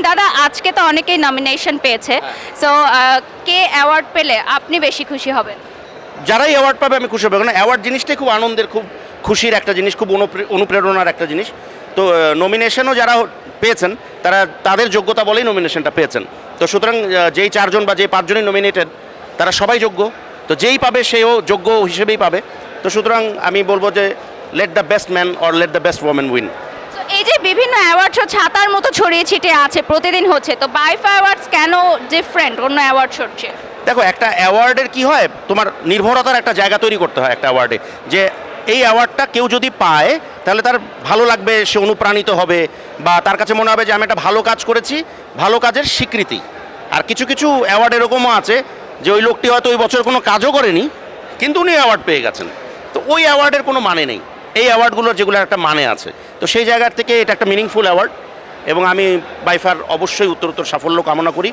দাদা আজকে তো অনেকেই নমিনেশন পেয়েছে, সো কে অ্যাওয়ার্ড পেলে আপনি বেশি খুশি হবেন? যারাই অ্যাওয়ার্ড পাবে আমি খুশি হবো, কারণ অ্যাওয়ার্ড জিনিসটাই খুব আনন্দের, খুব খুশির একটা জিনিস, খুব অনুপ্রেরণার একটা জিনিস। তো নমিনেশনও যারা পেয়েছেন তারা তাদের যোগ্যতা বলেই নমিনেশনটা পেয়েছেন। তো সুতরাং যেই চারজন বা যেই পাঁচজনই নমিনেটেড তারা সবাই যোগ্য, তো যেই পাবে সেও যোগ্য হিসেবেই পাবে। তো সুতরাং আমি বলবো যে let the best man or let the best women win. তো এই যে বিভিন্ন অ্যাওয়ার্ড শো ছাতার মতো ছড়িয়ে ছিটিয়ে আছে, প্রতিদিন হচ্ছে, তো বাইফা অ্যাওয়ার্ডস কেন ডিফারেন্ট অন্য অ্যাওয়ার্ড শোর চেয়ে? দেখো, একটা অ্যাওয়ার্ডের কি হয়, তোমার নির্ভরতার একটা জায়গা তৈরি করতে হয় একটা অ্যাওয়ার্ডে, যে এই অ্যাওয়ার্ডটা কেউ যদি পায় তাহলে তার ভালো লাগবে, সে অনুপ্রাণিত হবে, বা তার কাছে মনে হবে যে আমি একটা ভালো কাজ করেছি, ভালো কাজের স্বীকৃতি। আর কিছু কিছু অ্যাওয়ার্ড এরকমও আছে যে ওই লোকটি হয়তো ওই বছর কোনো কাজও করেনি কিন্তু উনি অ্যাওয়ার্ড পেয়ে গেছেন, তো ওই অ্যাওয়ার্ডের কোনো মানে নেই। এই অ্যাওয়ার্ডগুলোর যেগুলোর একটা মানে আছে, তো সেই জায়গার থেকে এটা একটা মিনিংফুল অ্যাওয়ার্ড, এবং আমি বাইফার অবশ্যই উত্তরোত্তর সাফল্য কামনা করি।